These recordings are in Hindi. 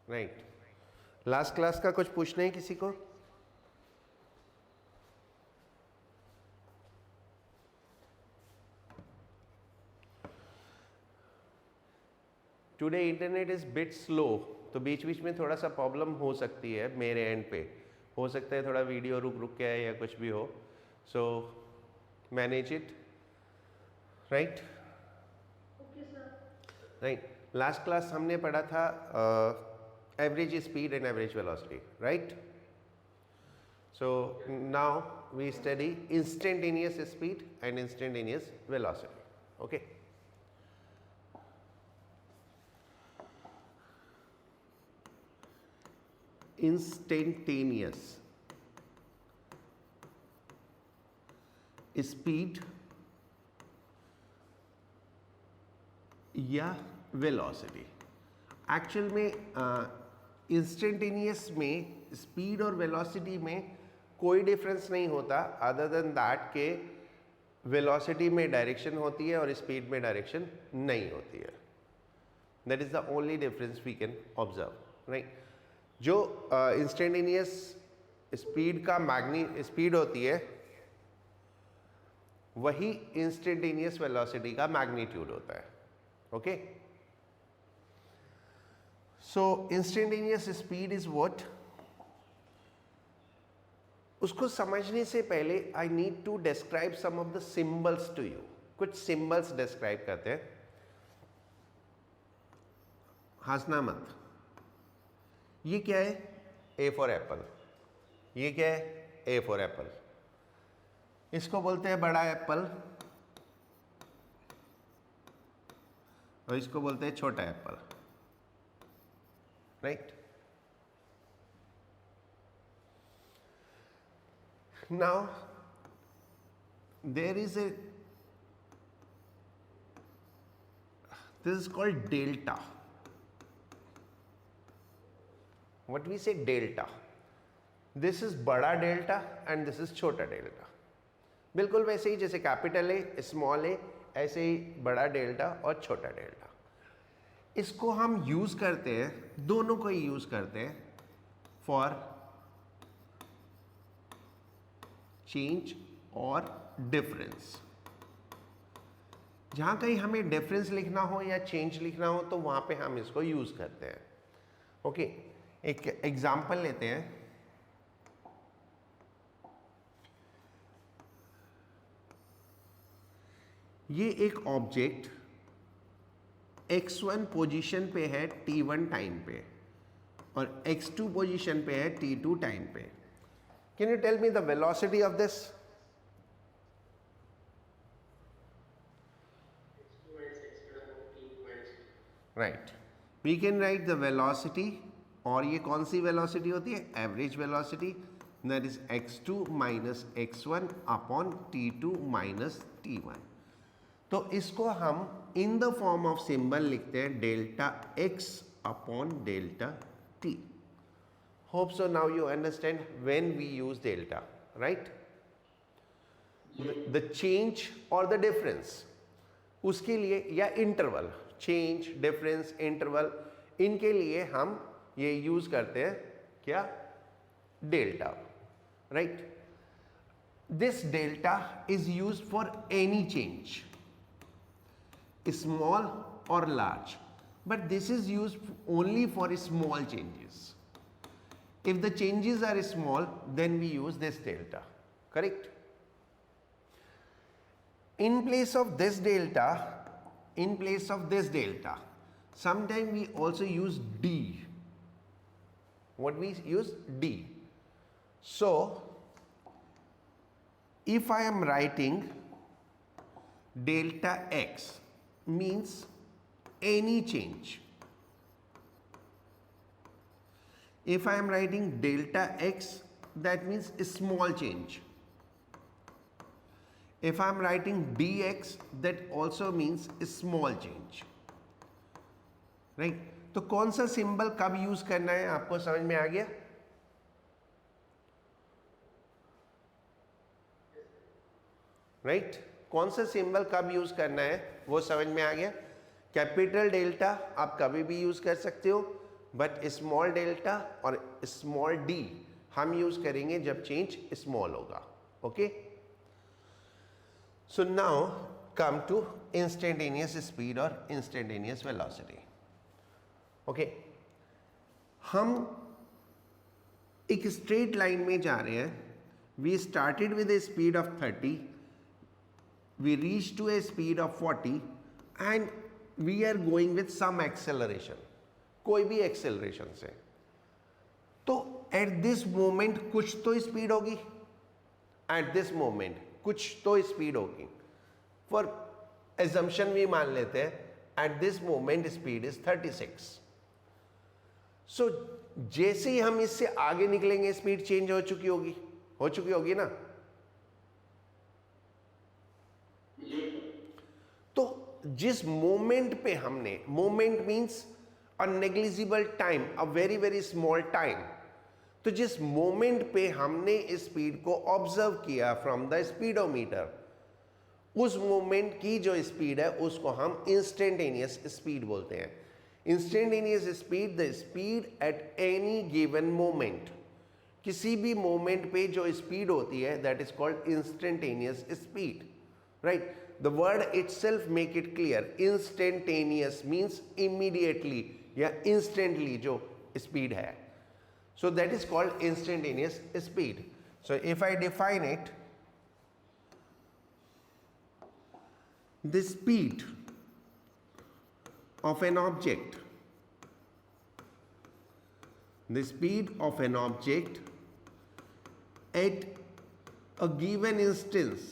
राइट। लास्ट क्लास का कुछ पूछना है किसी को? Today internet is bit slow, तो बीच बीच में थोड़ा सा प्रॉब्लम हो सकती है मेरे एंड पे, हो सकता है थोड़ा वीडियो रुक रुक के आए या कुछ भी हो, so manage it, right. Right, last class हमने पढ़ा था average speed and average velocity, right. So now we study instantaneous speed and instantaneous velocity, okay. Instantaneous speed या वेलोसिटी। एक्चुअल में इंस्टेंटेनियस में स्पीड और वेलोसिटी में कोई डिफरेंस नहीं होता अदर देन दैट के वेलोसिटी में डायरेक्शन होती है और स्पीड में डायरेक्शन नहीं होती है। That is the only difference we can observe, right. जो इंस्टेंटेनियस स्पीड का स्पीड होती है वही इंस्टेंटेनियस वेलोसिटी का मैग्नीट्यूड होता है, okay. So instantaneous speed is what, उसको समझने से पहले I need to describe some of the symbols to you. कुछ सिंबल्स डिस्क्राइब करते हैं, हंसना मत। ये क्या है? A for apple. ये क्या है? A for apple. इसको बोलते हैं बड़ा एप्पल और इसको बोलते हैं छोटा apple, right. Now there is this is called delta. What we say delta, this is बड़ा डेल्टा एंड दिस इज छोटा डेल्टा। बिल्कुल वैसे ही जैसे कैपिटल ए स्मॉल ए, ऐसे ही बड़ा डेल्टा और छोटा डेल्टा। इसको हम यूज करते हैं, दोनों को ही यूज करते हैं फॉर चेंज और डिफरेंस। जहां कहीं हमें डिफरेंस लिखना हो या चेंज लिखना हो तो वहां पे हम इसको यूज करते हैं, ओके। एक एग्जाम्पल लेते हैं। ये एक ऑब्जेक्ट x1 पोजीशन पे है t1 टाइम पे और x2 पोजीशन पे है t2 टाइम पे। Can you tell me the velocity of this? Right, we can write the velocity, और ये कौन सी वेलोसिटी होती है? Average velocity, that is x2 minus x1 upon t2 minus t1। तो इसको हम in the form of symbol लिखते हैं delta x upon delta t। Hope so now you understand when we use delta, right. The change और द डिफरेंस, उसके लिए, या इंटरवल, चेंज, डिफरेंस, इंटरवल, इनके लिए हम ये यूज करते हैं क्या? Delta, right. This delta is use for any change, small और large, but this is use only for small changes. If the changes are small then we use this delta, correct. in place of this delta sometime we also use d. What we use? D. So if I am writing delta x means any change. If I am writing delta x, that means a small change. If I am writing dx, that also means a small change, right? तो कौन सा सिंबल कब यूज करना है आपको समझ में आ गया? राइट, कौन सा सिंबल कब यूज करना है वो समझ में आ गया। कैपिटल डेल्टा आप कभी भी यूज कर सकते हो, बट स्मॉल डेल्टा और स्मॉल डी हम यूज करेंगे जब चेंज स्मॉल होगा. Okay, so now come to instantaneous speed और इंस्टेंटेनियस वेलोसिटी. ओके, हम एक स्ट्रेट लाइन में जा रहे हैं. We started with a speed of 30, we reach to a speed of 40 and we are going with some acceleration, कोई भी एक्सेलरेशन से. तो एट दिस मोमेंट कुछ तो स्पीड होगी, एट दिस मोमेंट कुछ तो स्पीड होगी. फॉर एजम्पशन भी मान लेते हैं at this moment speed is 36. सो जैसे ही हम इससे आगे निकलेंगे स्पीड चेंज हो चुकी होगी ना. तो जिस मोमेंट पे हमने, moment means a negligible time, a very very small time, तो जिस मोमेंट पे हमने स्पीड को ऑब्जर्व किया फ्रॉम द स्पीडोमीटर, उस मोमेंट की जो स्पीड है उसको हम इंस्टेंटेनियस स्पीड बोलते हैं. Instantaneous speed, the speed at any given moment, किसी भी मोमेंट पे जो स्पीड होती है that is called instantaneous speed. Right, the word itself make it clear. Instantaneous means immediately या इंस्टेंटली जो स्पीड है. So that is called instantaneous speed. So if I define it, the speed of an object, the speed of an object at a given instance,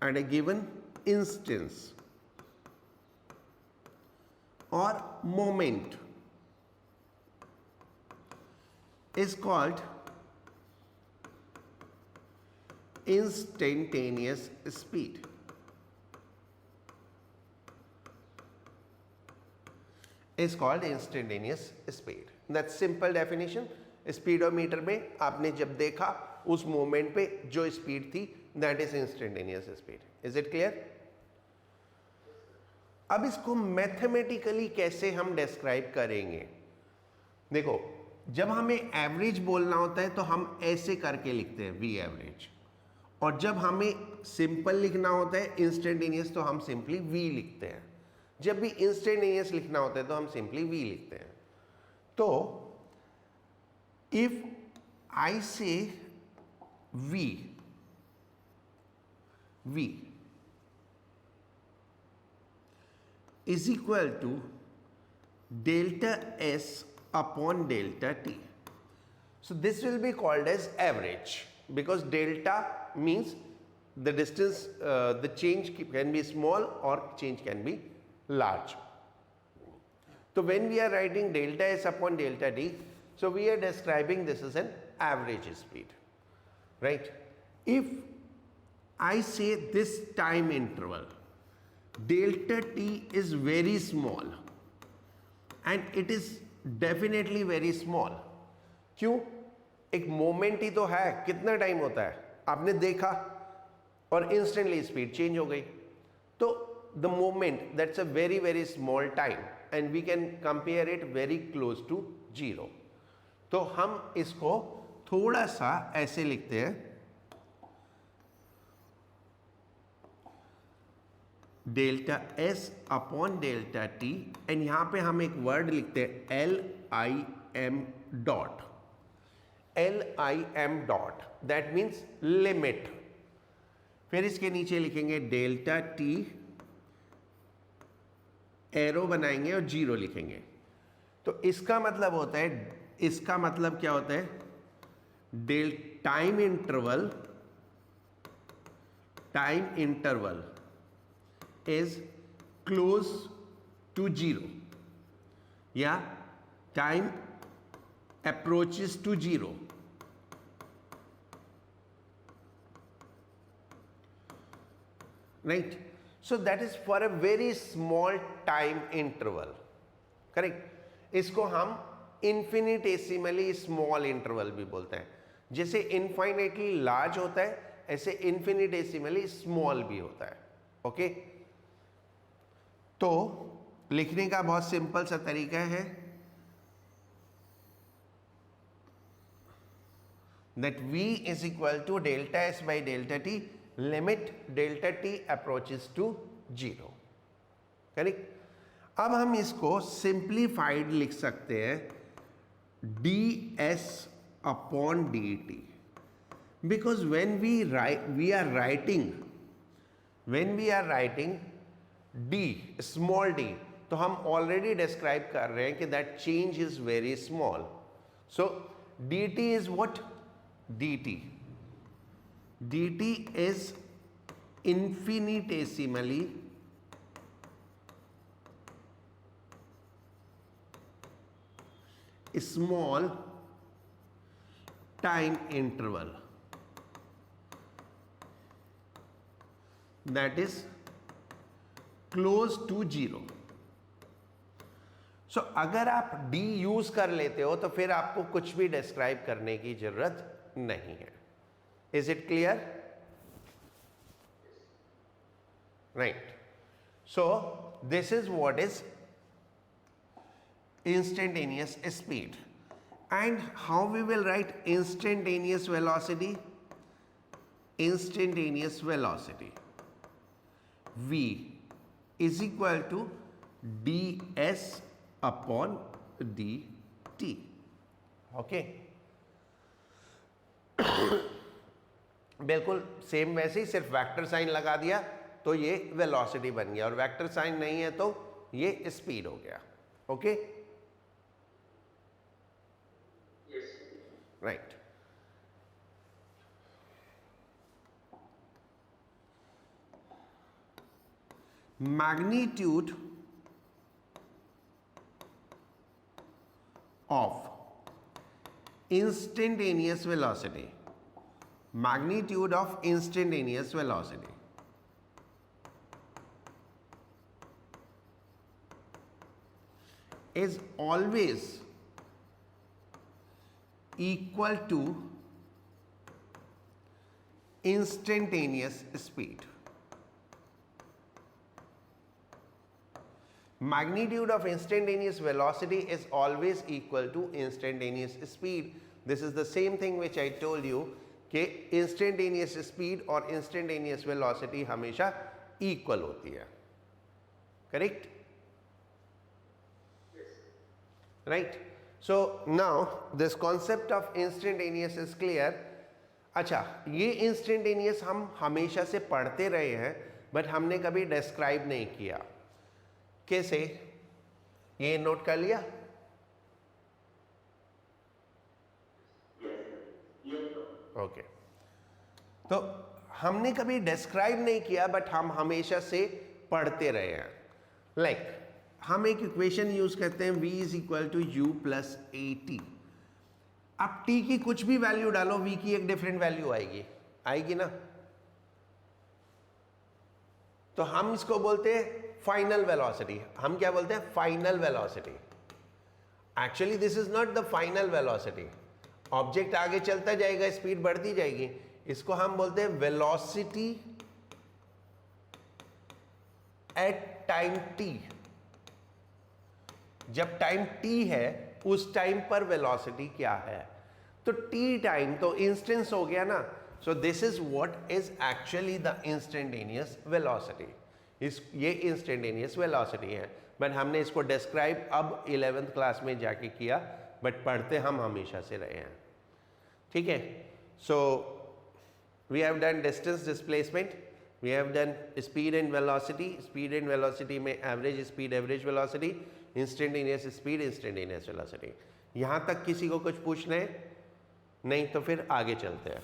at a given instance or moment is called instantaneous speed. Is called instantaneous speed. That's simple definition. Speedometer में आपने जब देखा उस मोमेंट पे जो स्पीड थी that is instantaneous speed. Is it clear? अब इसको मैथमेटिकली कैसे हम डिस्क्राइब करेंगे? देखो, जब हमें एवरेज बोलना होता है तो हम ऐसे करके लिखते हैं वी एवरेज, और जब हमें सिंपल लिखना होता है इंस्टेंटेनियस तो हम सिंपली वी लिखते हैं. जब भी इंस्टेंटेनियस लिखना होता है तो हम सिंपली वी लिखते हैं. तो if I say v is equal to delta s upon delta t. So this will be called as average because delta means the distance, the change can be small or change can be large. So when we are writing delta s upon delta t, so we are describing this as an average speed, right? If I say this time interval delta t is very small and it is definitely very small. क्यों? एक मोमेंट ही तो है, कितना टाइम होता है आपने देखा और इंस्टेंटली स्पीड चेंज हो गई. तो the moment that's a very very small time and we can compare it very close to 0. तो हम इसको थोड़ा सा ऐसे लिखते हैं, delta s upon delta t, and यहां पे हम एक वर्ड लिखते हैं LIM dot. LIM dot that means limit. फिर इसके नीचे लिखेंगे डेल्टा टी, एरो बनाएंगे और 0 लिखेंगे. तो इसका मतलब होता है, इसका मतलब क्या होता है? Time interval is close to 0 या time approaches to 0. Right? So that is for a very small time interval. Correct? इसको हम infinitesimally small interval भी बोलते हैं. जैसे infinitely large होता है ऐसे infinitesimally small भी होता है. ओके? तो लिखने का बहुत सिंपल सा तरीका है, that v is equal to delta s by delta t, limit delta t approaches to 0. Correct. अब हम इसको सिंप्लीफाइड लिख सकते हैं ds upon dt, because when we are writing d, small d, तो हम ऑलरेडी डिस्क्राइब कर रहे हैं कि that change is very small. So dt is what? dt is infinitesimally small time interval, that is close to 0. सो अगर आप d यूज कर लेते हो तो फिर आपको कुछ भी डिस्क्राइब करने की जरूरत नहीं है. Is it clear? Right. So this is what is instantaneous speed. And how we will write instantaneous velocity? Instantaneous velocity, v is equal to ds upon dt. Okay. बिल्कुल सेम वैसे ही, सिर्फ वेक्टर साइन लगा दिया तो ये वेलोसिटी बन गया, और वेक्टर साइन नहीं है तो ये स्पीड हो गया. Okay. Right. Magnitude of instantaneous velocity. Magnitude of instantaneous velocity is always equal to instantaneous speed. Magnitude of instantaneous velocity is always equal to instantaneous speed. This is the same thing which I told you कि instantaneous speed और instantaneous velocity हमेशा equal होती है. Correct? Right? So now this concept of instantaneous is clear. अच्छा, ये instantaneous हम हमेशा से पढ़ते रहे हैं, बट हमने कभी डिस्क्राइब नहीं किया. कैसे? ये नोट कर लिया? ओके. तो हमने कभी डिस्क्राइब नहीं किया, बट हम हमेशा से पढ़ते रहे हैं. लाइक हम एक इक्वेशन यूज करते हैं v is equal to u plus a t. अब t की कुछ भी वैल्यू डालो, v की एक डिफरेंट वैल्यू आएगी ना. तो हम इसको बोलते हैं फाइनल वेलोसिटी. हम क्या बोलते हैं? Final velocity. Actually this is not the final velocity. Object आगे चलता जाएगा, स्पीड बढ़ती जाएगी. इसको हम बोलते हैं वेलोसिटी एट टाइम t. जब टाइम t है उस टाइम पर वेलोसिटी क्या है. तो t टाइम तो इंस्टेंस हो गया ना. So this is what is actually the instantaneous velocity. ये इंस्टेंटेनियस वेलोसिटी है, बट हमने इसको डिस्क्राइब अब 11th क्लास में जाके किया, बट पढ़ते हम हमेशा से रहे हैं. ठीक है. So we have done distance displacement, we have done speed and velocity. Speed and velocity में average speed, average velocity, instantaneous speed, instantaneous velocity. यहां तक किसी को कुछ पूछना है? नहीं तो फिर आगे चलते हैं.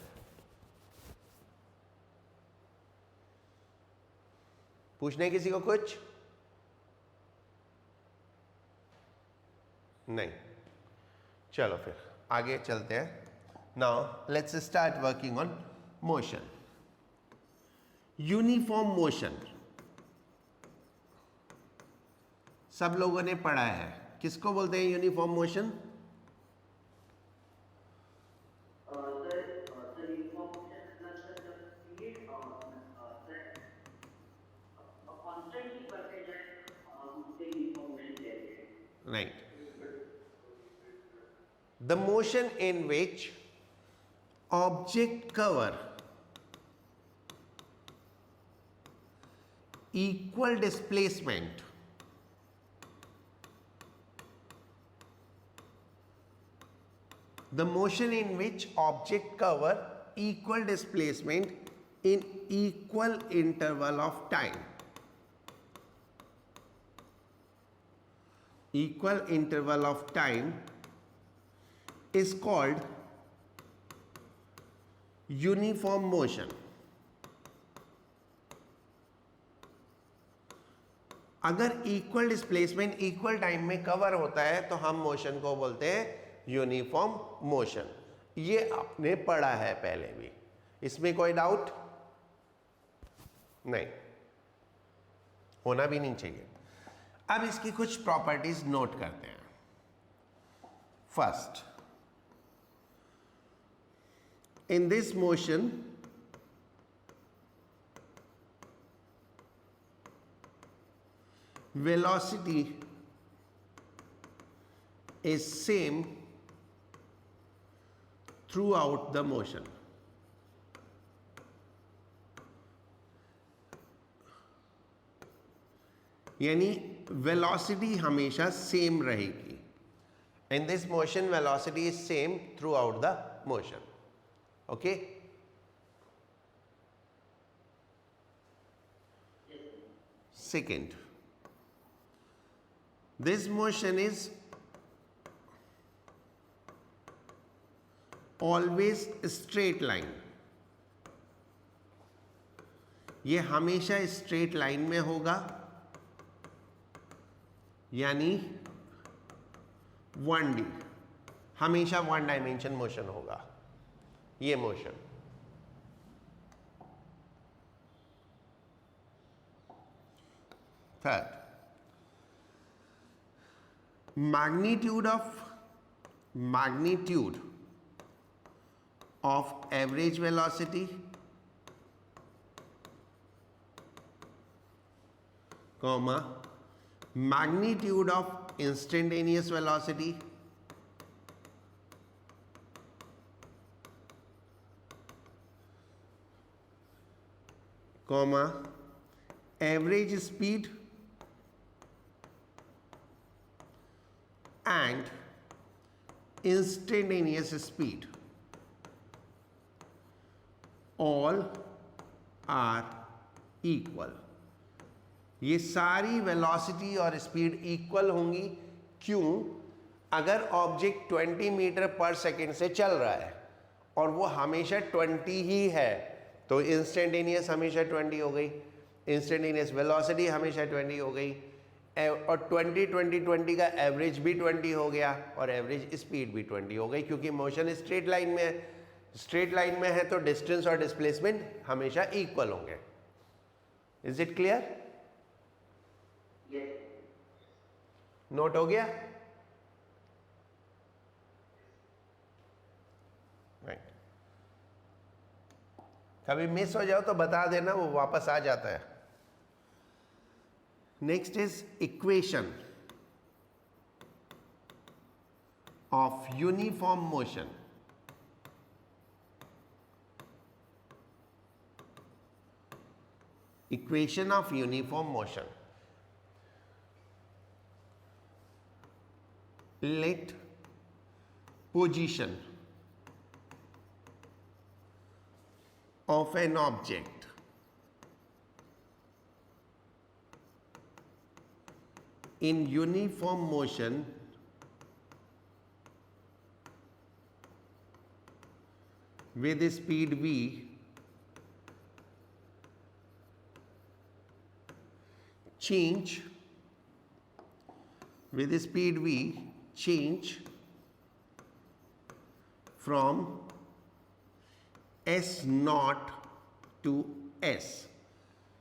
पूछना है किसी को कुछ? नहीं. चलो फिर आगे चलते हैं. Now let's start working on motion. Uniform motion सब लोगों ने पढ़ा है. किसको बोलते हैं uniform motion? Right. The motion in which object cover equal displacement the motion in which object cover equal displacement in equal interval of time. Equal interval of time is called uniform motion. अगर इक्वल डिस्प्लेसमेंट इक्वल टाइम में कवर होता है तो हम मोशन को बोलते हैं यूनिफॉर्म मोशन. ये आपने पढ़ा है पहले भी, इसमें कोई डाउट नहीं, होना भी नहीं चाहिए. अब इसकी कुछ प्रॉपर्टीज नोट करते हैं. First, in this motion velocity is same throughout the motion. यानी velocity हमेशा सेम रहेगी. In this motion velocity is same throughout the motion. Okay? Second, this motion is always straight line. ये हमेशा स्ट्रेट लाइन में होगा, यानी 1D, हमेशा 1 डायमेंशन मोशन होगा ये motion. Third, magnitude of average velocity comma magnitude of instantaneous velocity comma average speed and instantaneous speed all are equal. ये सारी वेलोसिटी और स्पीड इक्वल होंगी. क्यों? अगर ऑब्जेक्ट 20 मीटर पर सेकेंड से चल रहा है और वो हमेशा 20 ही है तो इंस्टेंटेनियस हमेशा 20 हो गई, इंस्टेंटेनियस वेलोसिटी हमेशा 20 हो गई, और 20 का एवरेज भी 20 हो गया और एवरेज स्पीड भी 20 हो गई, क्योंकि मोशन स्ट्रेट लाइन में है. स्ट्रेट लाइन में है तो डिस्टेंस और डिस्प्लेसमेंट हमेशा इक्वल होंगे. Is it clear? नोट हो गया? राइट. कभी मिस हो जाओ तो बता देना, वो वापस आ जाता है. Next is equation of uniform motion. Equation of uniform motion. Let position of an object in uniform motion with speed v change with speed v change from s naught to s.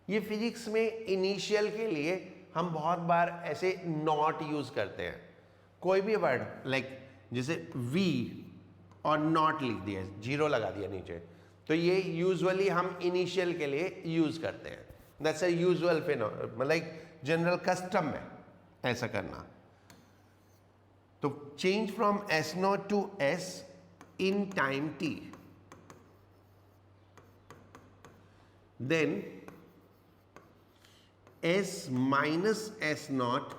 ये फिजिक्स में इनिशियल के लिए हम बहुत बार ऐसे नॉट यूज करते हैं. कोई भी वर्ड लाइक जैसे v और नॉट लिख दिया, जीरो लगा दिया नीचे, तो ये यूजुअली हम इनिशियल के लिए यूज करते हैं. That's a usual phenomenon, like general custom में ऐसा करना. तो change from s naught to s in time t. then S minus S naught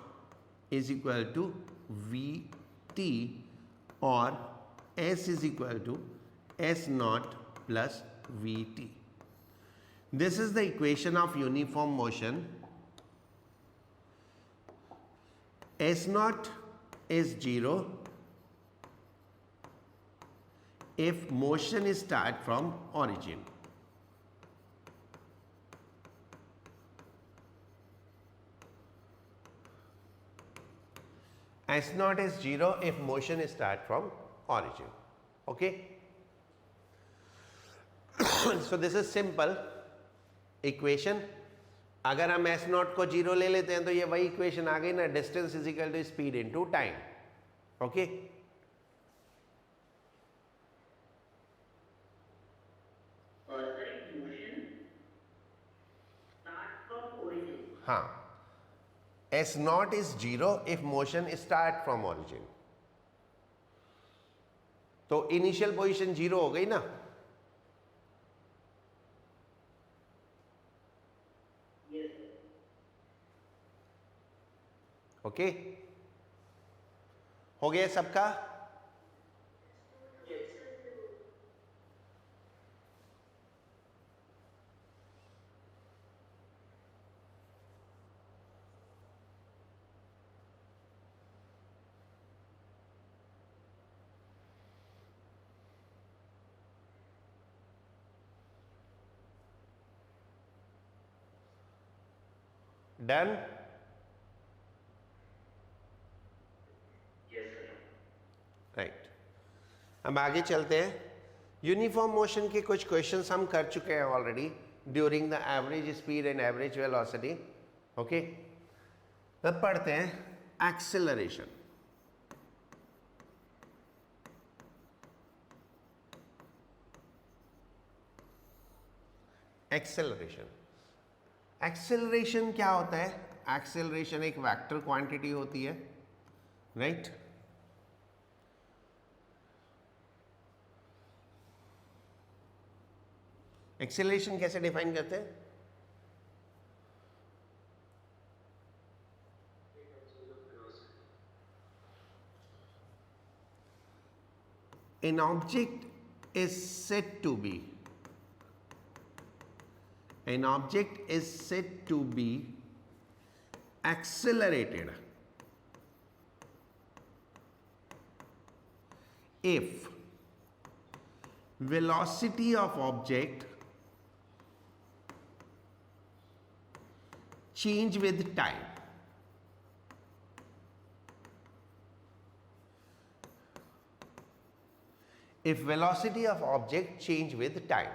is equal to Vt, or S is equal to S naught plus Vt. This is the equation of uniform motion. S naught is 0 if motion is start from origin. S naught is 0 if motion is start from origin. Okay? So this is simple equation. अगर हम S naught को 0 ले लेते हैं तो ये वही इक्वेशन आ गई ना, distance is equal to speed into time. Okay, हाँ, S naught is 0 if motion start from origin. तो इनिशियल पोजीशन 0 हो गई ना. ओके, हो गया सबका. डन. राइट, अब आगे चलते हैं. यूनिफॉर्म मोशन के कुछ क्वेश्चंस हम कर चुके हैं already during the average speed and average velocity. Okay, अब पढ़ते हैं एक्सेलरेशन. एक्सेलरेशन, एक्सेलरेशन क्या होता है? एक्सेलरेशन एक वेक्टर क्वांटिटी होती है, राइट? एक्सेलरेशन कैसे डिफाइन करते हैं? An object is said to be accelerated if velocity of object change with time. If velocity of object change with time,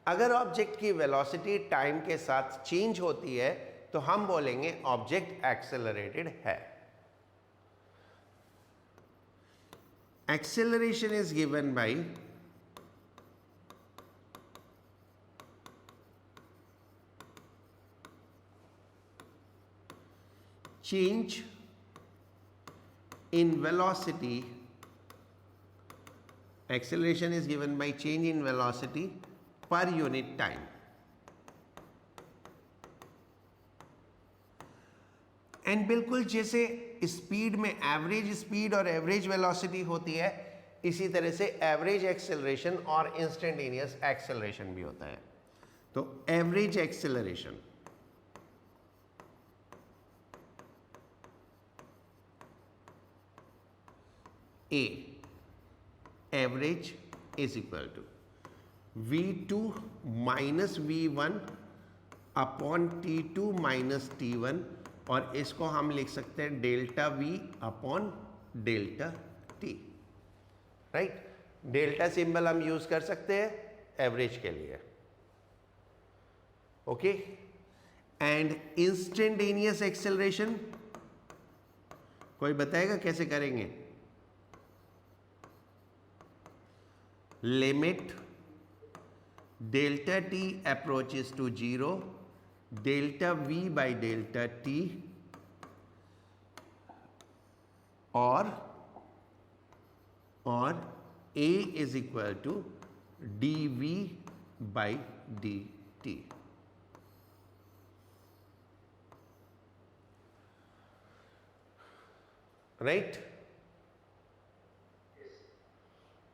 अगर ऑब्जेक्ट की वेलोसिटी टाइम के साथ चेंज होती है तो हम बोलेंगे ऑब्जेक्ट एक्सेलरेटेड है. Acceleration is given by change in velocity. Acceleration is given by change in velocity per unit time. And बिल्कुल जैसे स्पीड में एवरेज स्पीड और एवरेज वेलोसिटी होती है, इसी तरह से एवरेज एक्सेलरेशन और इंस्टेंटेनियस एक्सेलरेशन भी होता है. तो average acceleration A average is equal to V2 minus V1 upon T2 minus T1, और इसको हम लिख सकते हैं delta V upon delta T. Right, delta symbol हम यूज कर सकते हैं एवरेज के लिए. ओके, एंड इंस्टेंटेनियस एक्सेलरेशन कोई बताएगा कैसे करेंगे? Limit delta t approaches to 0, delta v by delta t, or A is equal to dv by dt. right?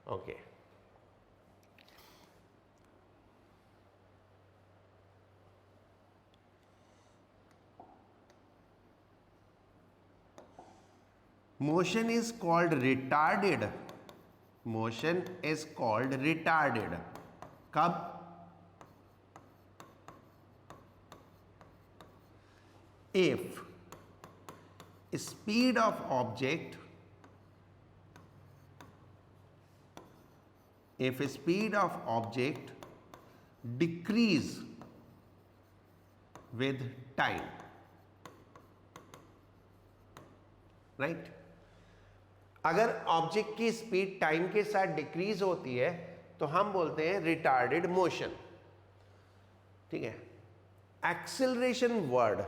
Okay. Motion is called retarded. Motion is called retarded. कब? If speed of object, if speed of object decrease with time, right? अगर ऑब्जेक्ट की स्पीड टाइम के साथ डिक्रीज होती है तो हम बोलते हैं रिटार्डेड मोशन, ठीक है? एक्सेलरेशन वर्ड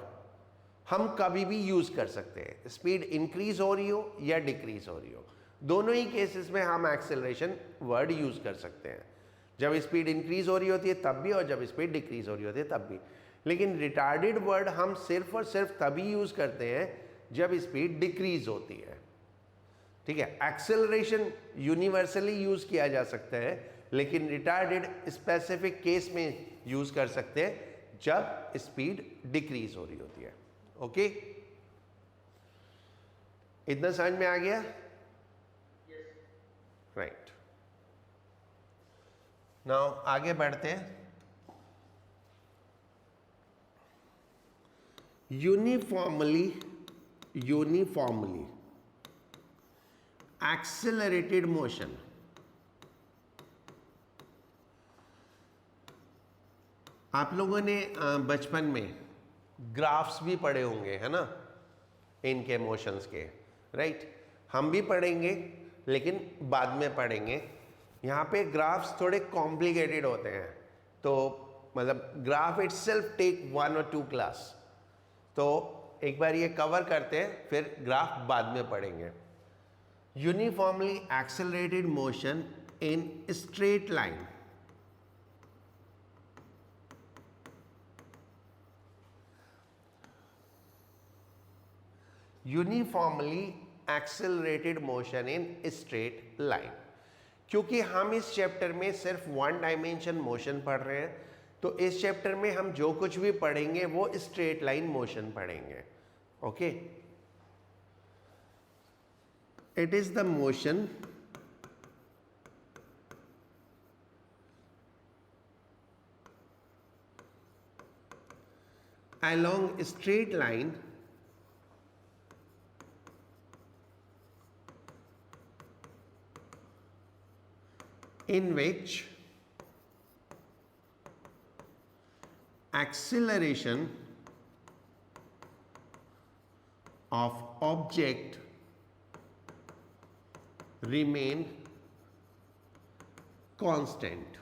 हम कभी भी यूज कर सकते हैं, स्पीड इंक्रीज हो रही हो या डिक्रीज हो रही हो, दोनों ही केसेस में हम एक्सेलरेशन वर्ड यूज कर सकते हैं। जब स्पीड इंक्रीज हो रही होती है तब भी, और जब स्पीड डिक्रीज हो रही होती है तब भी। लेकिन रिटार्डेड वर्ड हम सिर्फ और सिर्फ तभी यूज करते हैं जब स्पीड डिक्रीज होती है, ठीक है? एक्सेलरेशन यूनिवर्सली यूज किया जा सकता है, लेकिन रिटार्डेड स्पेसिफिक केस में यूज कर सकते हैं जब स्पीड डिक्रीज हो रही होती है। ओके, इतना समझ में आ गया? राइट। नाउ आगे बढ़ते हैं। यूनिफॉर्मली एक्सेलरेटेड मोशन, आप लोगों ने बचपन में ग्राफ्स भी पढ़े होंगे, है ना, इनके मोशंस के, राइट? हम भी पढ़ेंगे लेकिन बाद में पढ़ेंगे। यहाँ पे ग्राफ्स थोड़े कॉम्प्लिकेटेड होते हैं, तो मतलब ग्राफ इटसेल्फ टेक 1 और 2 क्लास, तो एक बार ये कवर करते हैं फिर ग्राफ बाद में पढ़ेंगे। Uniformly accelerated motion in straight line, uniformly accelerated motion in straight line. क्योंकि हम इस चैप्टर में सिर्फ 1 डायमेंशन मोशन पढ़ रहे हैं, तो इस चैप्टर में हम जो कुछ भी पढ़ेंगे वो स्ट्रेट लाइन मोशन पढ़ेंगे। Okay, it is the motion along straight line in which acceleration of object remain constant।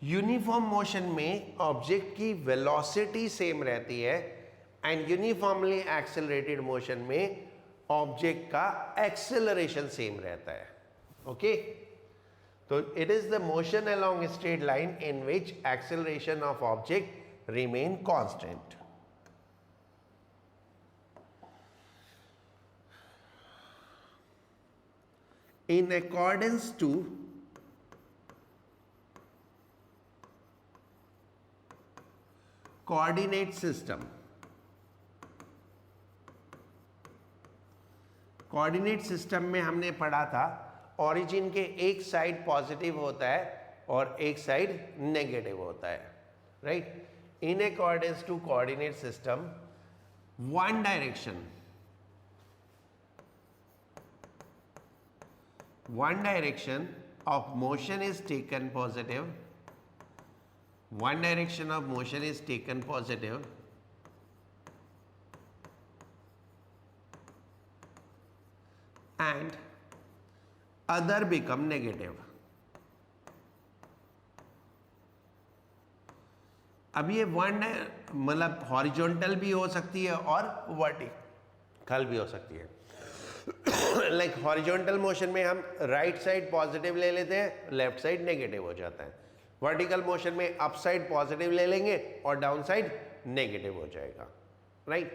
Uniform motion में ऑब्जेक्ट की वेलोसिटी सेम रहती है, एंड यूनिफॉर्मली एक्सेलरेटेड मोशन में ऑब्जेक्ट का एक्सेलरेशन सेम रहता है। ओके, तो it is the motion along straight line in which acceleration of object remain constant. In accordance to coordinate system, coordinate system में हमने पढ़ा था ओरिजिन के एक साइड पॉजिटिव होता है और एक साइड नेगेटिव होता है, right? In accordance to coordinate system, one direction of motion is taken positive, one direction of motion is taken positive, and other become negative। अब ये वन मतलब हॉरिजॉन्टल भी हो सकती है और वर्टिकल भी हो सकती है। लाइक हॉरिजॉन्टल मोशन में हम राइट साइड पॉजिटिव ले लेते हैं, लेफ्ट साइड नेगेटिव हो जाता है। वर्टिकल मोशन में अप साइड पॉजिटिव ले लेंगे और डाउन साइड नेगेटिव हो जाएगा। right?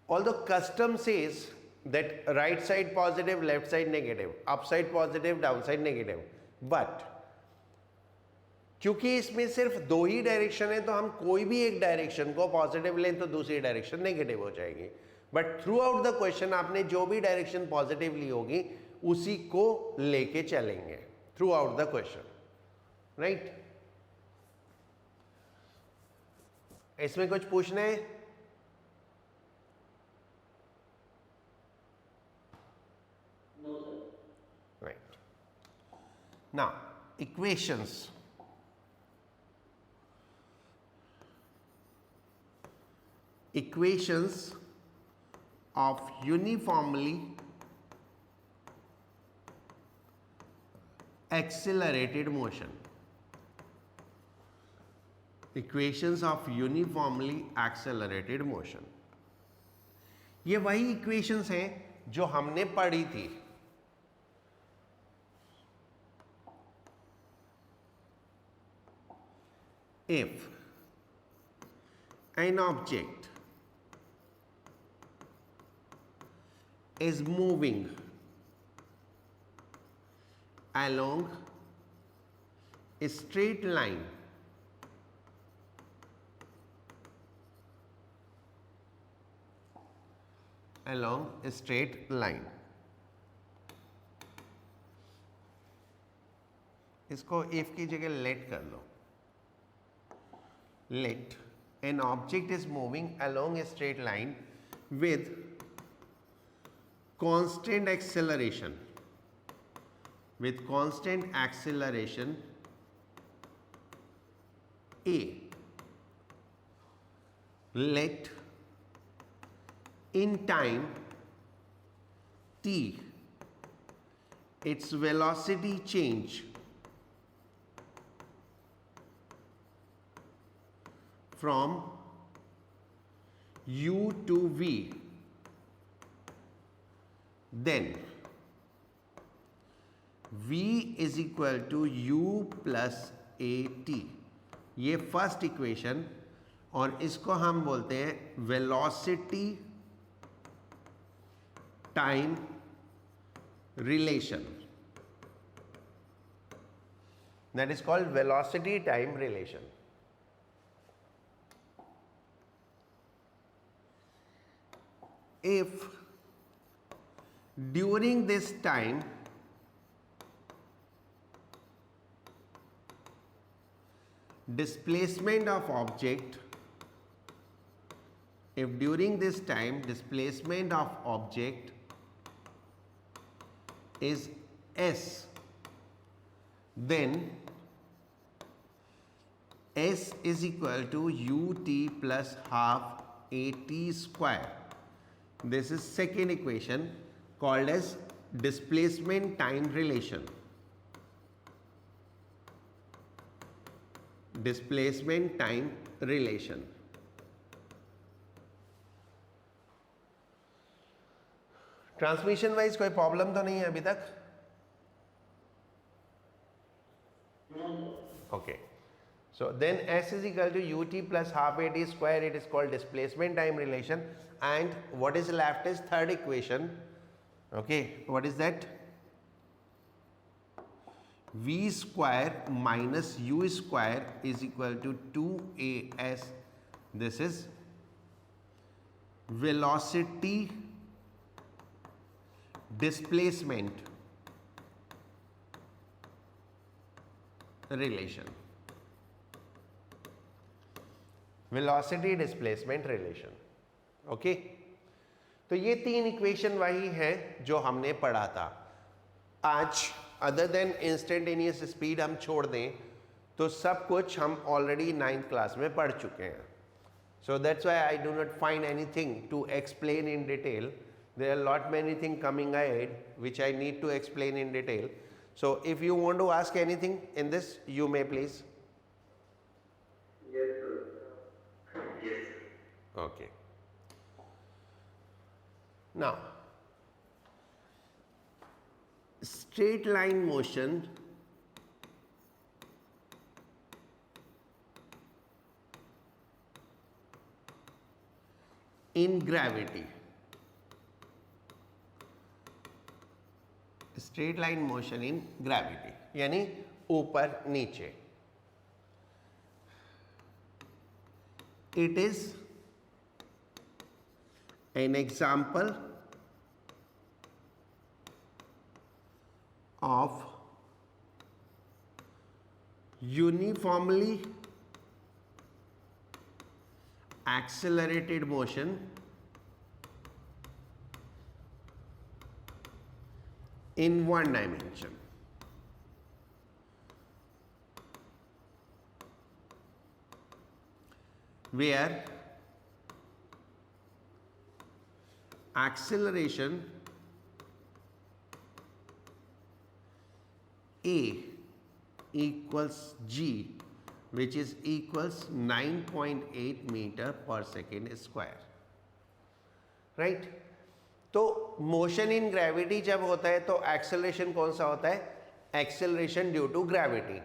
Although custom says that right side positive, left side negative, upside positive, downside negative, but क्योंकि इसमें सिर्फ दो ही डायरेक्शन है तो हम कोई भी एक डायरेक्शन को पॉजिटिव लें तो दूसरी डायरेक्शन नेगेटिव हो जाएगी, but through out the question आपने जो भी डायरेक्शन पॉजिटिव ली होगी उसी को लेके चलेंगे through out the question, right? इसमें कुछ पूछना है? Right, now equations. Equations of uniformly accelerated motion. Equations of uniformly accelerated motion. ये वही इक्वेशंस हैं जो हमने पढ़ी थी. If an object is moving along a straight line इसको if की जगह let कर लो. Let an object is moving along a straight line with constant acceleration a. Let in time t its velocity change from u to v, then v is equal to u plus at. ये फर्स्ट इक्वेशन, और इसको हम बोलते हैं velocity time relation. That is called velocity time relation. If during this time displacement of object is s, then s is equal to ut plus half at square. This is second equation called as displacement time relation. Displacement time relation. Transmission wise कोई प्रॉब्लम तो नहीं है अभी तक? Okay, so then s is equal to ut plus half at square. It is called displacement time relation. And what is left is third equation. Okay, what is that? v square minus u square is equal to 2as. This is velocity displacement relation. Velocity displacement relation. Okay, तो ये तीन इक्वेशन वही है जो हमने पढ़ा था आज. अदर देन इंस्टेंटेनियस स्पीड हम छोड़ दें तो सब कुछ हम ऑलरेडी 9th क्लास में पढ़ चुके हैं. So that's why I do not find anything to explain in detail. There are lot many thing coming ahead which I need to explain in detail. So if you want to ask anything in this you may please. Okay, now straight line motion in gravity, straight line motion in gravity यानी ऊपर नीचे. It is an example of uniformly accelerated motion in one dimension. Where acceleration A equals G, which is equals 9.8 meter per second square. Right? तो मोशन इन ग्रेविटी जब होता है तो एक्सेलरेशन कौन सा होता है? एक्सेलरेशन ड्यू टू ग्रेविटी,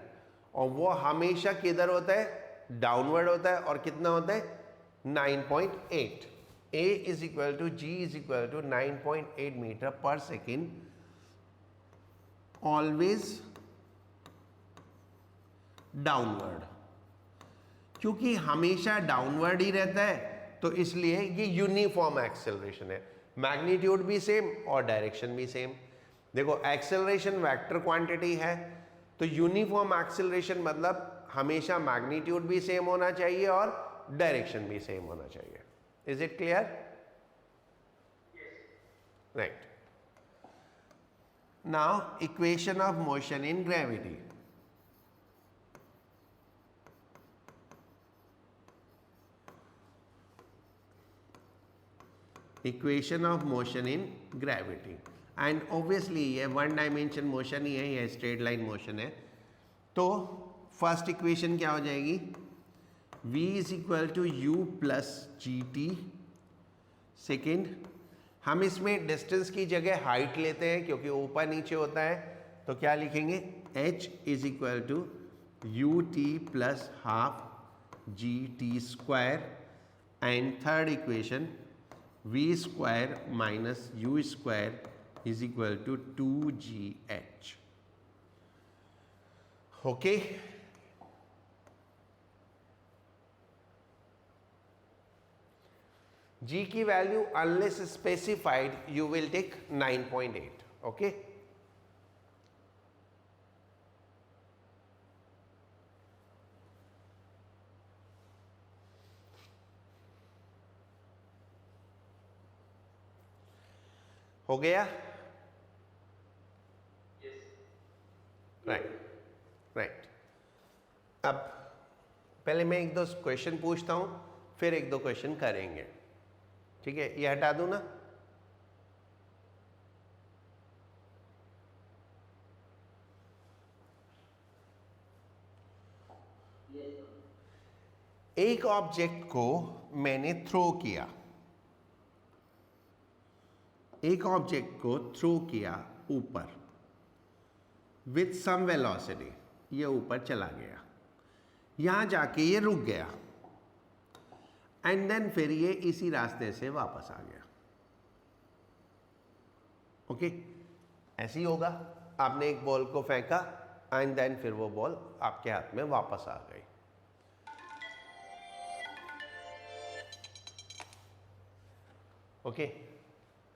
और वो हमेशा किधर होता है? डाउनवर्ड होता है. और कितना होता है? 9.8. A is equal to G is equal to 9.8 metre per second, always downward. क्योंकि हमेशा डाउनवर्ड ही रहता है तो इसलिए ये यूनिफॉर्म एक्सेलरेशन है. मैग्नीट्यूड भी सेम और डायरेक्शन भी सेम. देखो एक्सेलरेशन वेक्टर क्वांटिटी है तो यूनिफॉर्म एक्सेलरेशन मतलब हमेशा मैग्नीट्यूड भी सेम होना चाहिए और डायरेक्शन भी सेम होना चाहिए. Is it clear? Right. Now equation of motion in gravity. Equation of motion in gravity, and obviously ये वन डायमेंशन मोशन ही है, ये स्ट्रेट लाइन मोशन है. तो फर्स्ट इक्वेशन क्या हो जाएगी? v is equal to u plus g t. Second, हम इसमें डिस्टेंस की जगह हाइट लेते हैं क्योंकि ऊपर नीचे होता है, तो क्या लिखेंगे? h is equal to U T plus half G T square. And third equation v square minus u square is equal to 2gh. Okay. G की value unless specified you will take 9.8. Okay. हो गया? राइट. राइट. अब पहले मैं एक दो क्वेश्चन पूछता हूं, फिर एक दो क्वेश्चन करेंगे. ठीक है, ये हटा दूं ना? एक ऑब्जेक्ट को मैंने थ्रो किया, एक ऑब्जेक्ट को थ्रो किया ऊपर विथ सम वेलोसिटी. ये ऊपर चला गया, यहां जाके ये रुक गया, एंड देन फिर ये इसी रास्ते से वापस आ गया. ओके. ऐसे ही होगा. आपने एक बॉल को फेंका एंड देन फिर वो बॉल आपके हाथ में वापस आ गई. Okay.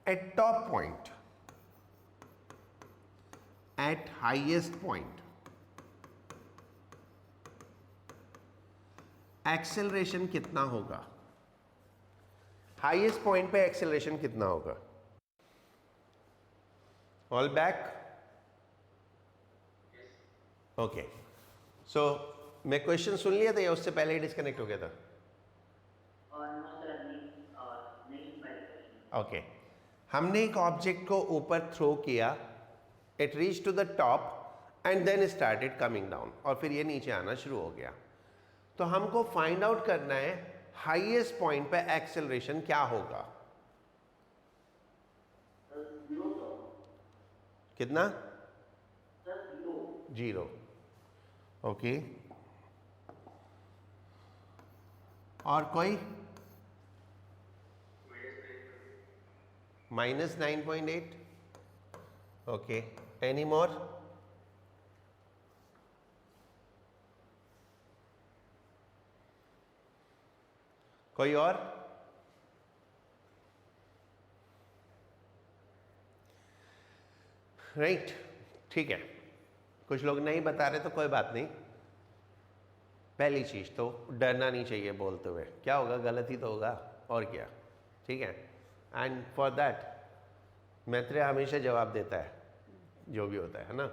Eight top point, eight highest point, acceleration कितना होगा? हाईएस्ट पॉइंट पे एक्सेलरेशन कितना होगा? All back. ओके. सो मैं क्वेश्चन सुन लिया था या उससे पहले ही डिस्कनेक्ट हो गया था? ओके. हमने एक ऑब्जेक्ट को ऊपर थ्रो किया, it reach to the top and then started coming down, और फिर ये नीचे आना शुरू हो गया. तो हमको फाइंड आउट करना है हाईएस्ट पॉइंट पे एक्सेलरेशन क्या होगा. कितना? 0. ओके. और कोई? minus 9.8. Okay, any more? कोई और? राइट, ठीक है, कुछ लोग नहीं बता रहे तो कोई बात नहीं। पहली चीज तो डरना नहीं चाहिए बोलते हुए, क्या होगा, गलत ही तो होगा और क्या, ठीक है। एंड फॉर दैट मैत्रेय हमेशा जवाब देता है जो भी होता है ना।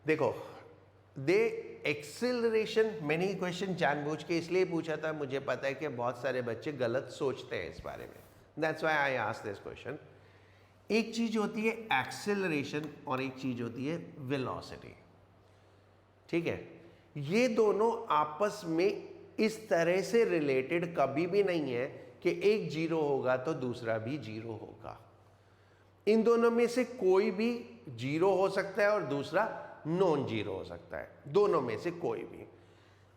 देखो, दे एक्सेलरेशन, मैंने ये क्वेश्चन जानबूझ के इसलिए पूछा था, मुझे पता है कि बहुत सारे बच्चे गलत सोचते हैं इस बारे में, that's why I asked this question. एक चीज होती है एक्सेलरेशन और एक चीज होती है वेलोसिटी, ठीक है। ये दोनों आपस में इस तरह से रिलेटेड कभी भी नहीं है कि एक जीरो होगा तो दूसरा भी जीरो होगा। इन दोनों में से कोई भी जीरो हो सकता है और दूसरा नॉन जीरो हो सकता है, दोनों में से कोई भी।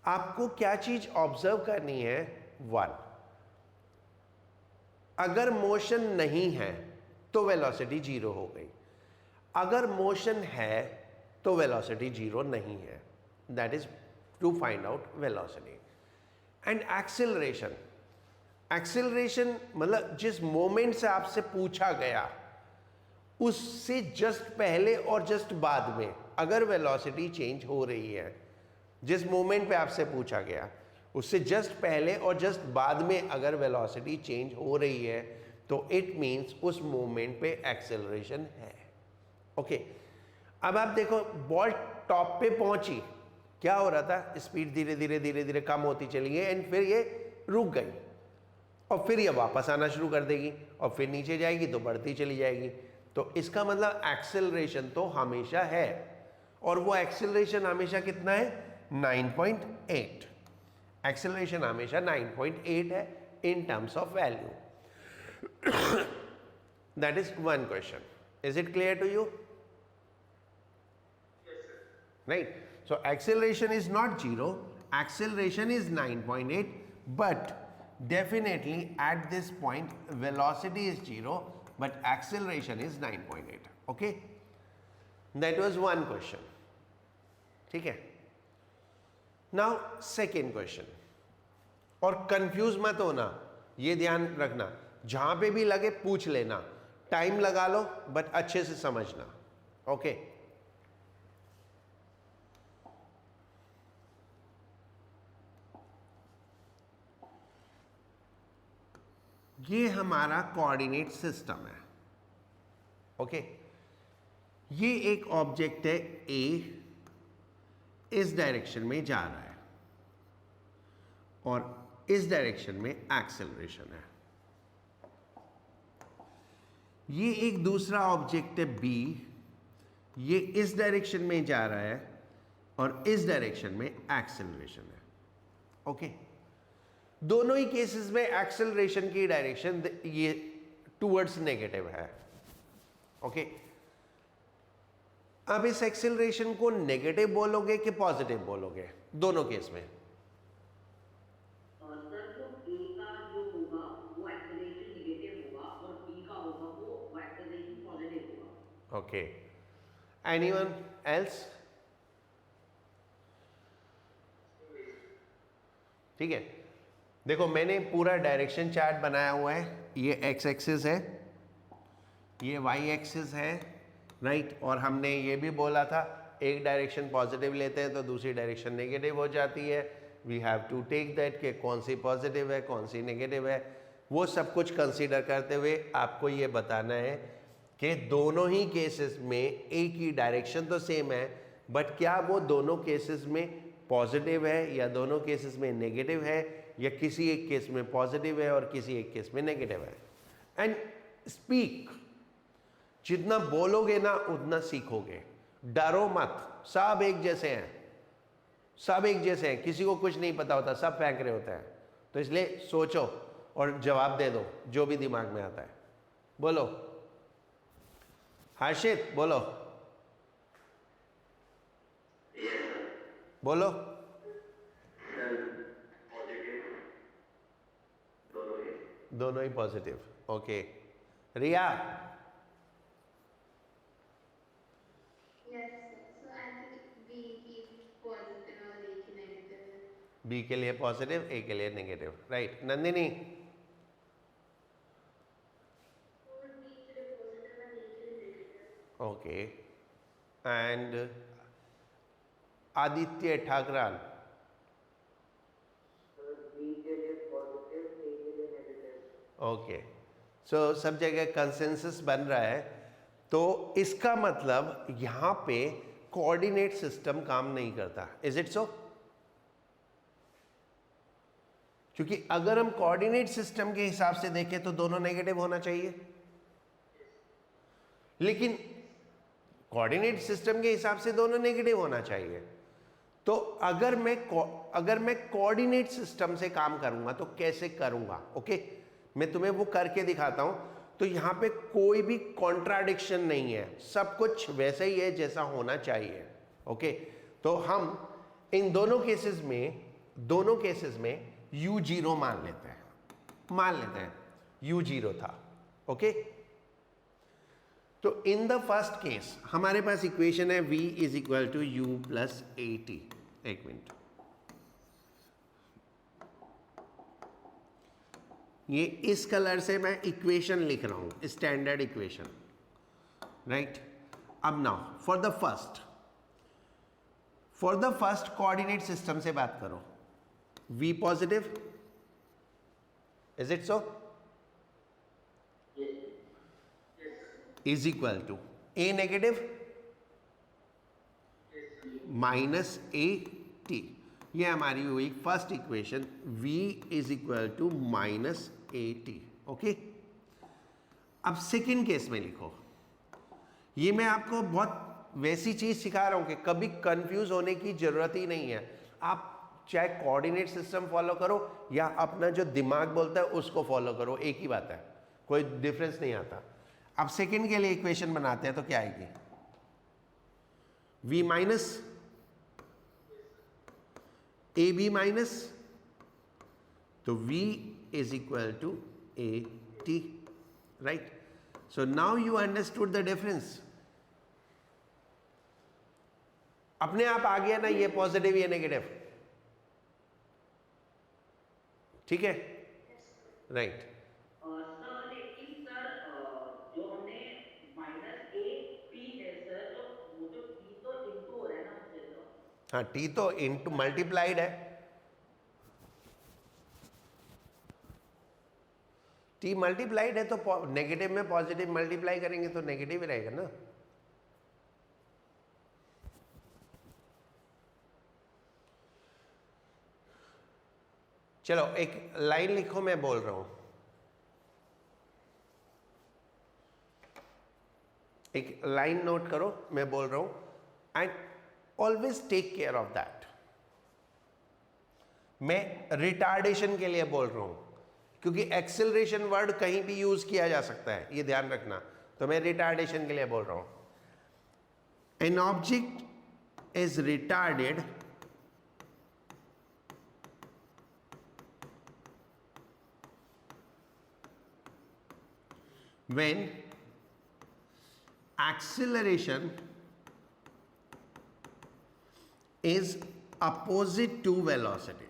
आपको क्या चीज ऑब्जर्व करनी है, वन, अगर मोशन नहीं है तो वेलोसिटी जीरो हो गई, अगर मोशन है तो वेलोसिटी जीरो नहीं है। That is to find out velocity. And acceleration, acceleration मतलब जिस मोमेंट से आपसे पूछा गया उससे जस्ट पहले और जस्ट बाद में अगर वेलोसिटी चेंज हो रही है, जिस मोमेंट पे आपसे पूछा गया उससे जस्ट पहले और जस्ट बाद में अगर वेलोसिटी चेंज हो रही है तो इट मीन्स उस मोमेंट पे एक्सेलरेशन है। ओके, अब आप देखो बॉल टॉप पे पहुंची, क्या हो रहा था, स्पीड धीरे धीरे धीरे धीरे कम होती चली गई एंड फिर ये रुक गई और फिर ये वापस आना शुरू कर देगी और फिर नीचे जाएगी तो बढ़ती चली जाएगी। तो इसका मतलब एक्सेलरेशन तो हमेशा है, और वो एक्सेलरेशन हमेशा कितना है, 9.8। एक्सेलरेशन हमेशा 9.8 है in terms of value. That is one question. Is it clear to you? Right, so acceleration is not zero, acceleration is 9.8, but definitely at this point velocity is 0 but acceleration is 9.8. okay, that was one question, ठीक है। now second question, और कंफ्यूज मत होना, ये ध्यान रखना, जहां पे भी लगे पूछ लेना, टाइम लगा लो बट अच्छे से समझना। ओके, ये हमारा कोऑर्डिनेट सिस्टम है। ओके, ये एक ऑब्जेक्ट है ए, इस डायरेक्शन में जा रहा है और इस डायरेक्शन में एक्सेलरेशन है। ये एक दूसरा ऑब्जेक्ट है बी, ये इस डायरेक्शन में जा रहा है और इस डायरेक्शन में एक्सेलरेशन है। ओके, दोनों ही केसेस में एक्सेलरेशन की डायरेक्शन ये टुवर्ड्स नेगेटिव है। ओके, अब इस एक्सेलरेशन को नेगेटिव बोलोगे कि पॉजिटिव बोलोगे दोनों केस में? सर, तो ए का जो होगा वो एक्सेलरेशन नेगेटिव होगा और बी का होगा वो एक्सेलरेशन पॉजिटिव होगा। Okay, anyone else? ठीक है, देखो मैंने पूरा डायरेक्शन चार्ट बनाया हुआ है, ये एक्स एक्सिस है, ये वाई एक्सिस है, राइट। और हमने ये भी बोला था एक डायरेक्शन पॉजिटिव लेते हैं तो दूसरी डायरेक्शन नेगेटिव हो जाती है। We have to take that कि कौन सी पॉजिटिव है कौन सी नेगेटिव है, वो सब कुछ कंसीडर करते हुए आपको ये बताना है कि दोनों ही केसेस में एक ही डायरेक्शन तो सेम है, बट क्या वो दोनों केसेस में पॉजिटिव है या दोनों केसेस में नेगेटिव है, या किसी एक केस में पॉजिटिव है और किसी एक केस में नेगेटिव है। एंड स्पीक, जितना बोलोगे ना उतना सीखोगे, डरो मत, सब एक जैसे हैं, सब एक जैसे हैं, किसी को कुछ नहीं पता होता, सब फेंक रहे होते हैं। तो इसलिए सोचो और जवाब दे दो जो भी दिमाग में आता है। बोलो हर्षित, बोलो बोलो। दोनों ही positive, okay. Riya? Yes, sir. So I think B की positive और A की negative है. बी के लिए पॉजिटिव, ए के लिए नेगेटिव, राइट। नंदिनी? और B के लिए positive और A के लिए negative. Okay, and Aditya Thakran? B के लिए पॉजिटिव, ए के लिए नेगेटिव। ओके, सो सब जगह कंसेंसस बन रहा है। तो इसका मतलब यहां पे कोऑर्डिनेट सिस्टम काम नहीं करता। इज इट सो? क्योंकि अगर हम कोऑर्डिनेट सिस्टम के हिसाब से देखें तो दोनों नेगेटिव होना चाहिए, लेकिन कोऑर्डिनेट सिस्टम के हिसाब से दोनों नेगेटिव होना चाहिए। तो अगर मैं कोऑर्डिनेट सिस्टम से काम करूंगा तो कैसे करूंगा? ओके, मैं तुम्हें वो करके दिखाता हूं। तो यहां पे कोई भी कॉन्ट्राडिक्शन नहीं है, सब कुछ वैसा ही है जैसा होना चाहिए। ओके, तो हम इन दोनों केसेस में u0 मान लेते हैं u0 था। ओके, तो इन द फर्स्ट केस हमारे पास इक्वेशन है v is equal to u plus a t. एक मिनट, ये इस कलर से मैं इक्वेशन लिख रहा हूं, स्टैंडर्ड इक्वेशन, राइट। अब now for the first coordinate system से बात करो। v positive, is it so? Is equal to a negative minus a t. ये हमारी हुई first equation, v is equal to minus a t. Okay, अब सेकेंड केस में लिखो। ये मैं आपको बहुत वैसी चीज सिखा रहा हूं कि कभी कंफ्यूज होने की जरूरत ही नहीं है। आप चाहे कोऑर्डिनेट सिस्टम फॉलो करो या अपना जो दिमाग बोलता है उसको फॉलो करो, एक ही बात है, कोई डिफरेंस नहीं आता। अब सेकेंड के लिए इक्वेशन बनाते हैं तो क्या आएगी? v minus a b minus, तो v is equal to a t, right. So now you understood the difference. अपने आप आ गया ना, ये पॉजिटिव ये नेगेटिव, ठीक है, राइट। सर लेकिन सर जो हमने माइनस ए पी है सर, तो वो जो पी तो इनटू हो रहा है ना उससे तो। हाँ, टी तो इनटू मल्टीप्लाइड है, टी मल्टीप्लाइड है, तो नेगेटिव में पॉजिटिव मल्टीप्लाई करेंगे तो नेगेटिव ही रहेगा ना। चलो एक लाइन लिखो, मैं बोल रहा हूं, एक लाइन नोट करो, मैं बोल रहा हूं, and always take care of that. मैं रिटार्डेशन के लिए बोल रहा हूं क्योंकि एक्सेलरेशन वर्ड कहीं भी यूज किया जा सकता है, ये ध्यान रखना। तो मैं रिटार्डेशन के लिए बोल रहा हूं। An object is retarded when acceleration is opposite to velocity.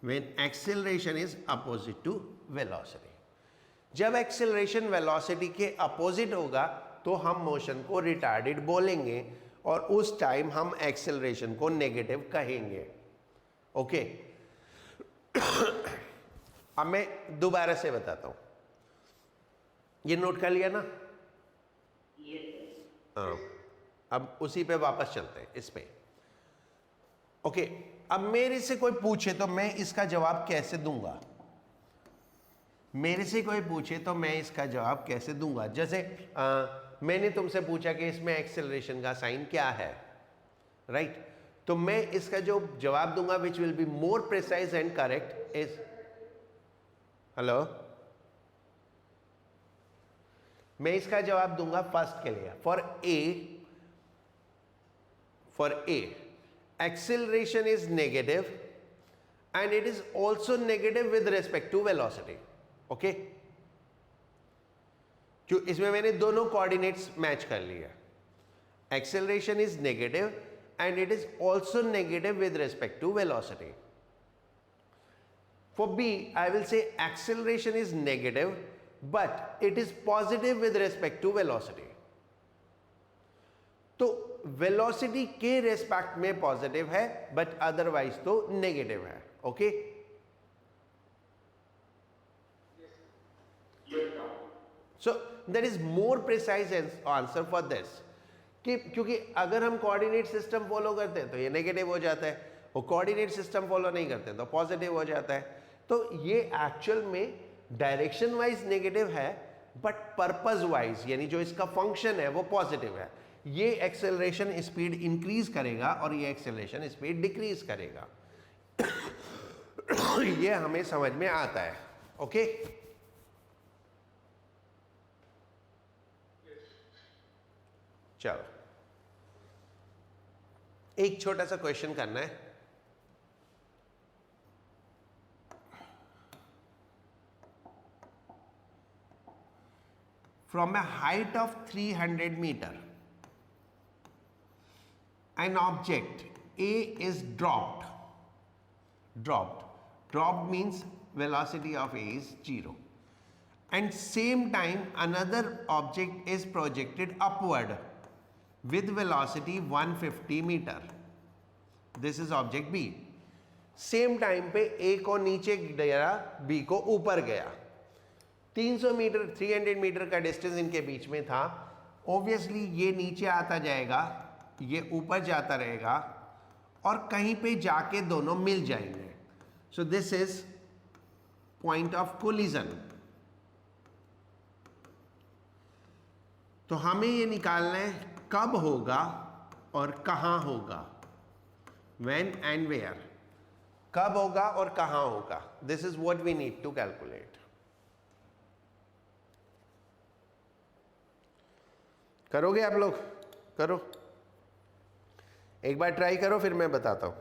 When acceleration is opposite to velocity. जब एक्सेलरेशन वेलोसिटी के अपोजिट होगा तो हम मोशन को रिटार्डेड बोलेंगे और उस टाइम हम एक्सेलरेशन को नेगेटिव कहेंगे। ओके, अब मैं दोबारा से बताता हूं, ये नोट कर लिया ना? हाँ, अब उसी पे वापस चलते हैं, इस पे। ओके, अब मेरे से कोई पूछे तो मैं इसका जवाब कैसे दूंगा? मेरे से कोई पूछे तो मैं इसका जवाब कैसे दूंगा? जैसे मैंने तुमसे पूछा कि इसमें एक्सेलरेशन का साइन क्या है, राइट? तो मैं इसका जो जवाब दूंगा which will be more precise and correct is, hello, मैं इसका जवाब दूंगा फर्स्ट के लिए, for a acceleration is negative and it is also negative with respect to velocity. Okay क्यों? इसमें मैंने दोनों कोऑर्डिनेट्स मैच कर लिया. Acceleration is negative and it is also negative with respect to velocity. For B, I will say acceleration is negative, but it is positive with respect to velocity. तो velocity के respect में positive है, but otherwise तो negative है. Okay? So there is more precise answer for this. कि क्योंकि अगर हम कोऑर्डिनेट सिस्टम फॉलो करते हैं तो ये नेगेटिव हो जाता है, और कोऑर्डिनेट सिस्टम फॉलो नहीं करते हैं तो पॉजिटिव हो जाता है. तो ये एक्चुअल में डायरेक्शन वाइज नेगेटिव है, बट पर्पस वाइज यानी जो इसका फंक्शन है वो पॉजिटिव है. ये एक्सेलरेशन स्पीड इंक्रीज करेगा और ये एक्सेलरेशन स्पीड डिक्रीज करेगा. ये हमें समझ में आता है. ओके चलो एक छोटा सा क्वेश्चन करना है. From a height of 300 meter, an object A is dropped. Dropped means velocity of A is 0. And same time another object is projected upward with velocity 150 meter. This is object B. Same time पे A को नीचे गया, B को ऊपर गया. 300 मीटर 300 मीटर का डिस्टेंस इनके बीच में था. ऑब्वियसली ये नीचे आता जाएगा, ये ऊपर जाता रहेगा और कहीं पे जाके दोनों मिल जाएंगे. So this is point of collision. तो हमें ये निकालना है कब होगा और कहां होगा. When and where. कब होगा और कहां होगा. This is what we need to calculate. करोगे आप लोग? करो, एक बार ट्राई करो फिर मैं बताता हूं.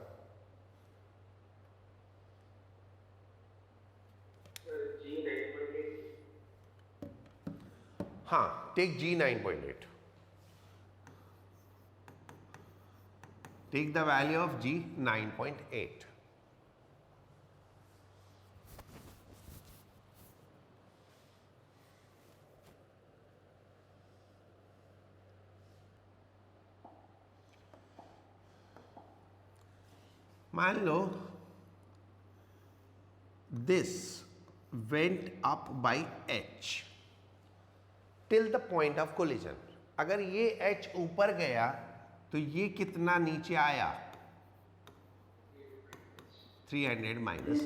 हाँ, take G 9.8. Take the value of G 9.8. मान लो this went up by h till the point of collision. अगर ये h ऊपर गया तो ये कितना नीचे आया? 300 माइनस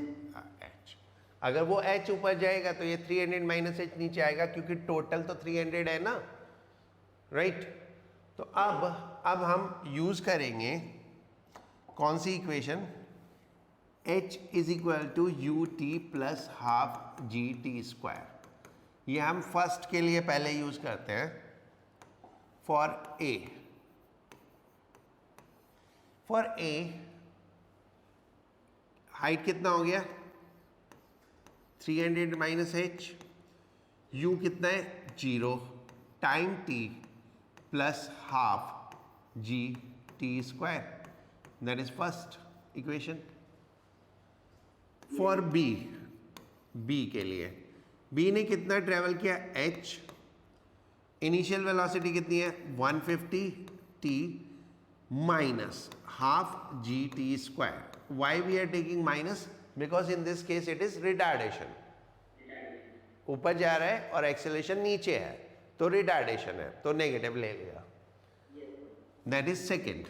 h. अगर वो h ऊपर जाएगा तो ये 300 माइनस h नीचे आएगा, क्योंकि टोटल तो 300 है ना, राइट? तो अब हम यूज करेंगे कौन सी equation? h is equal to U T plus half G T square. ये हम फर्स्ट के लिए पहले यूज करते हैं. फॉर ए हाइट कितना हो गया? 300 माइनस एच. यू कितना है? 0 time t plus half G T square. That is first equation. For b के लिए, बी ने कितना ट्रेवल किया? h. इनिशियल वेलोसिटी कितनी है? 150 t minus half G T square. Why we are taking minus? Because in this case it is retardation. ऊपर जा रहा है और एक्सेलरेशन नीचे है तो रिटार्डेशन है, तो नेगेटिव ले लिया. That is second.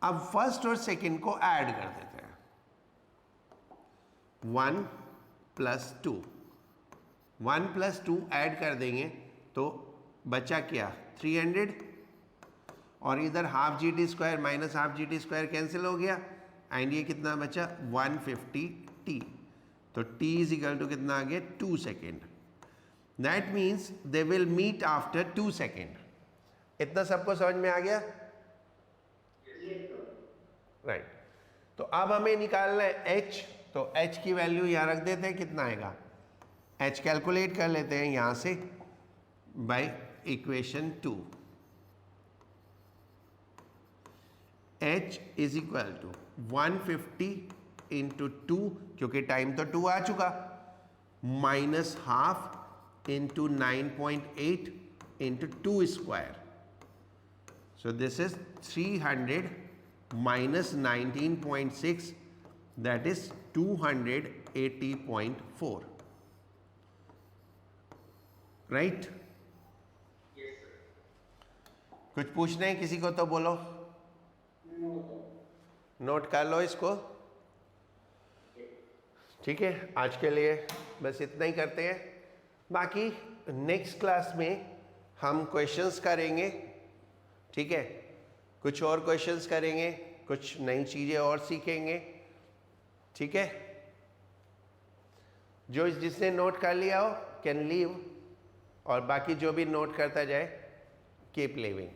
अब फर्स्ट और सेकेंड को ऐड कर देते हैं. 1 प्लस 2. 1 प्लस 2 ऐड कर देंगे तो बचा क्या? 300. और इधर half G T square minus half G T square cancel हो गया, एंड ये कितना बचा? 150 टी. तो t इज इक्वल टू कितना आ गया? 2 second. That means they will meet after 2 second. इतना सबको समझ में आ गया? राइट. तो अब हमें निकालना है h. तो h की वैल्यू यहाँ रख देते हैं, कितना आएगा, h कैलकुलेट कर लेते हैं यहाँ से by equation 2। h is equal to 150 into 2, क्योंकि टाइम तो 2 आ चुका, minus half into 9.8 into 2 square. So this is 300 minus 19.6, that is 280.4, right? Yes, sir. कुछ पूछना है किसी को तो बोलो, नोट कर लो इसको। ठीक है, आज के लिए बस इतना ही करते हैं, बाकी नेक्स्ट क्लास में हम क्वेश्चंस करेंगे। ठीक है, कुछ और क्वेश्चंस करेंगे, कुछ नई चीज़ें और सीखेंगे। ठीक है, जो जिसने नोट कर लिया हो कैन लीव, और बाकी जो भी नोट करता जाए keep living.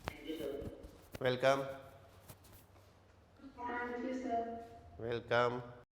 Thank you, sir. Welcome Thank you, sir. Welcome.